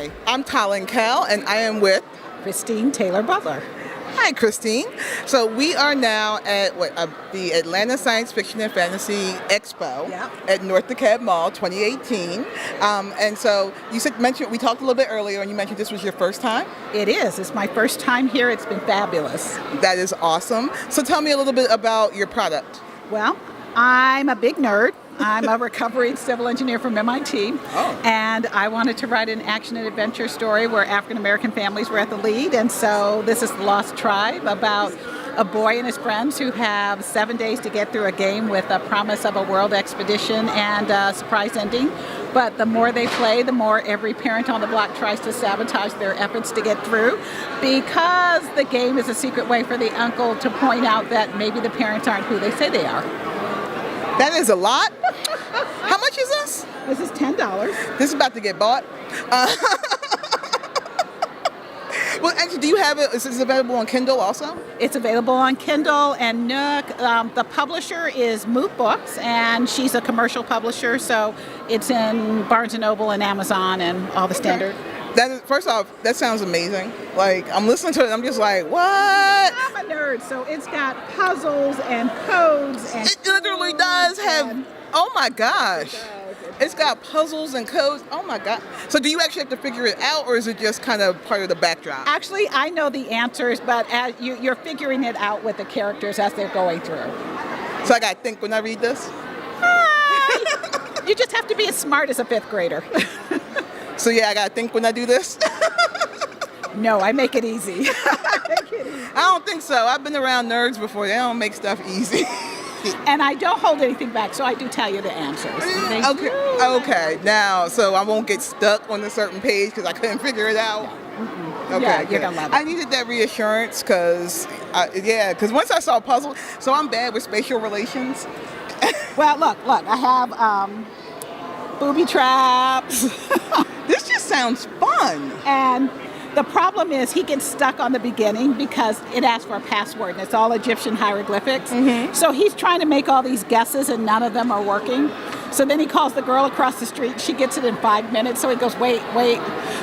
Hi, I'm TaLynn Kel, and I am with Christine Taylor Butler. Hi, Christine. So we are now at the Atlanta Science Fiction and Fantasy Expo at North DeKalb Mall 2018. And so mentioned we talked a little bit earlier, and you mentioned this was your first time. It is. It's my first time here. It's been fabulous. That is awesome. So tell me a little bit about your product. Well, I'm a big nerd. I'm a recovering civil engineer from MIT, and I wanted to write an action and adventure story where African American families were at the lead. And so this is The Lost Tribe, about a boy and his friends who have 7 days to get through a game with a promise of a world expedition and a surprise ending. But the more they play, the more every parent on the block tries to sabotage their efforts to get through, because the game is a secret way for the uncle to point out that maybe the parents aren't who they say they are. That is a lot. How much is this? This is $10. This is about to get bought. Well, actually, do you have it? Is this available on Kindle also? It's available on Kindle and Nook. The publisher is Moot Books, and she's a commercial publisher, so it's in Barnes & Noble and Amazon and all the standard. First off, that sounds amazing. Like, I'm listening to it, I'm just like, what? I'm a nerd, so it's got puzzles and codes and... It literally does have... Oh my gosh. It's got puzzles and codes. Oh my God. So do you actually have to figure it out, or is it just kind of part of the backdrop? Actually, I know the answers, but you're figuring it out with the characters as they're going through. So I got to think when I read this? You just have to be as smart as a fifth grader. So yeah, I got to think when I do this? No, I make it easy. I don't think so. I've been around nerds before. They don't make stuff easy. And I don't hold anything back, so I do tell you the answers. Okay. Now, so I won't get stuck on a certain page because I couldn't figure it out. Yeah. Okay, you're gonna love it. I needed that reassurance because once I saw puzzle, so I'm bad with spatial relations. Well, look, I have booby traps. This just sounds fun. And the problem is he gets stuck on the beginning because it asks for a password, and it's all Egyptian hieroglyphics. Mm-hmm. So he's trying to make all these guesses, and none of them are working. So then he calls the girl across the street. She gets it in 5 minutes. So he goes, wait.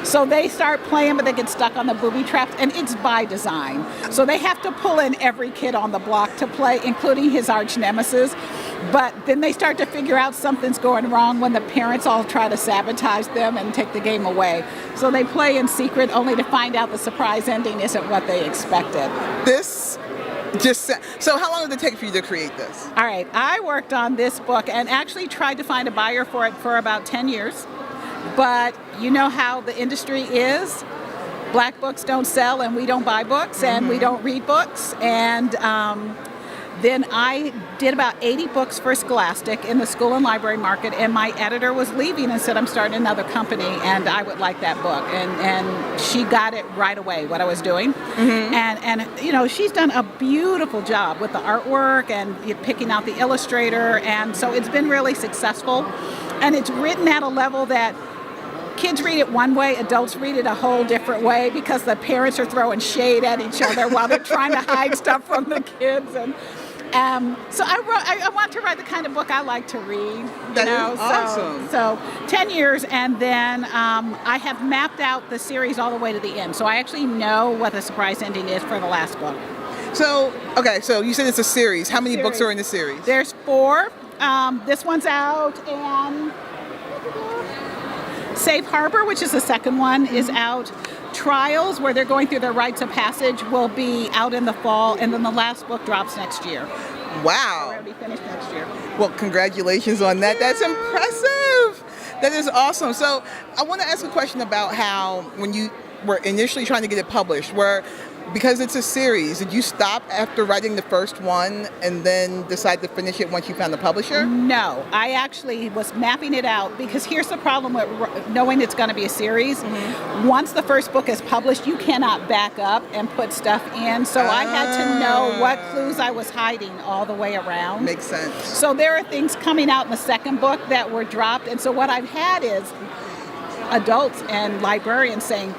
So they start playing, but they get stuck on the booby traps, and it's by design. So they have to pull in every kid on the block to play, including his arch nemesis. But then they start to figure out something's going wrong when the parents all try to sabotage them and take the game away. So they play in secret only to find out the surprise ending isn't what they expected. So how long did it take for you to create this? All right, I worked on this book and actually tried to find a buyer for it for about 10 years. But you know how the industry is. Black books don't sell, and we don't buy books, and we don't read books. And then I did about 80 books for Scholastic in the school and library market, and my editor was leaving and said, I'm starting another company, and I would like that book. And she got it right away, what I was doing. Mm-hmm. And she's done a beautiful job with the artwork and picking out the illustrator, and so it's been really successful. And it's written at a level that kids read it one way, adults read it a whole different way, because the parents are throwing shade at each other while they're trying to hide stuff from the kids. And so I want to write the kind of book I like to read. That is awesome. So 10 years, and then I have mapped out the series all the way to the end. So I actually know what the surprise ending is for the last book. So you said it's a series. How many books are in the series? There's 4. This one's out, and Safe Harbor, which is the second one, is out. Trials, where they're going through their rites of passage, will be out in the fall, and then the last book drops next year. Wow. So it'll be finished next year. Well, congratulations on that. That's impressive. That is awesome. So I want to ask a question about how, when you were initially trying to get it published, because it's a series, did you stop after writing the first one and then decide to finish it once you found the publisher? No, I actually was mapping it out, because here's the problem with knowing it's going to be a series. Mm-hmm. Once the first book is published, you cannot back up and put stuff in. So I had to know what clues I was hiding all the way around. Makes sense. So there are things coming out in the second book that were dropped. And so what I've had is adults and librarians saying,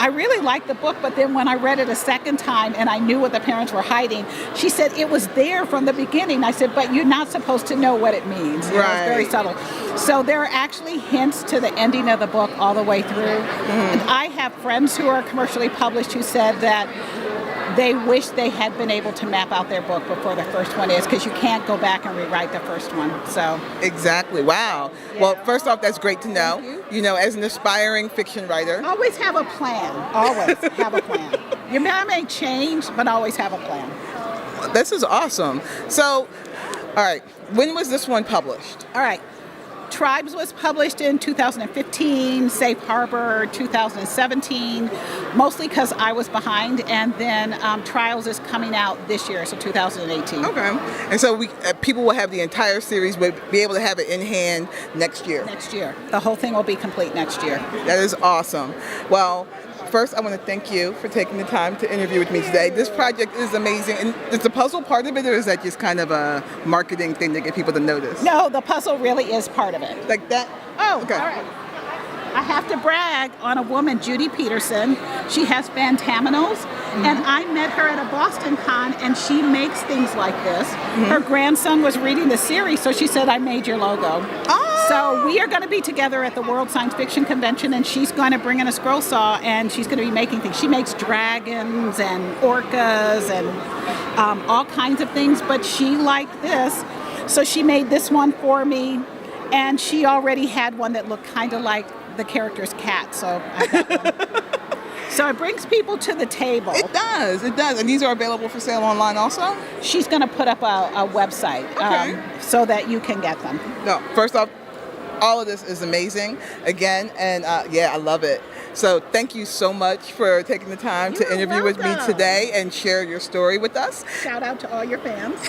I really liked the book, but then when I read it a second time and I knew what the parents were hiding, she said it was there from the beginning. I said, but you're not supposed to know what it means. You know, it's very subtle. So there are actually hints to the ending of the book all the way through. And I have friends who are commercially published who said that they wish they had been able to map out their book before the first one is, because you can't go back and rewrite the first one. So exactly. Wow. Yeah. Well, first off, that's great to know. You know, as an aspiring fiction writer. Always have a plan. Always have a plan. Your mind may change, but always have a plan. This is awesome. So, all right, when was this one published? All right. Tribes was published in 2015, Safe Harbor 2017, mostly because I was behind, and then Trials is coming out this year, so 2018. Okay. And so people will have the entire series, but be able to have it in hand next year. Next year. The whole thing will be complete next year. That is awesome. Well, first, I want to thank you for taking the time to interview with me today. This project is amazing. And is the puzzle part of it, or is that just kind of a marketing thing to get people to notice? No, the puzzle really is part of it. Like that? Oh, okay. All right. I have to brag on a woman, Judy Peterson. She has Fantaminals, and I met her at a Boston con, and she makes things like this. Her grandson was reading the series, so she said, I made your logo. Oh! So we are going to be together at the World Science Fiction Convention, and she's going to bring in a scroll saw, and she's going to be making things. She makes dragons and orcas and all kinds of things, but she liked this, so she made this one for me, and she already had one that looked kind of like the character's cat, so I got one. So it brings people to the table. It does. And these are available for sale online also? She's going to put up a website so that you can get them. No, first off, all of this is amazing, again, and I love it. So thank you so much for taking the time to interview with me today and share your story with us. Shout out to all your fans.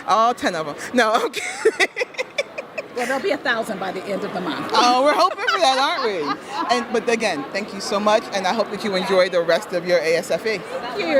All 10 of them. No, I'm kidding. Well, there'll be 1,000 by the end of the month. Oh, we're hoping for that, aren't we? But again, thank you so much, and I hope that you enjoy the rest of your ASFE. Thank you.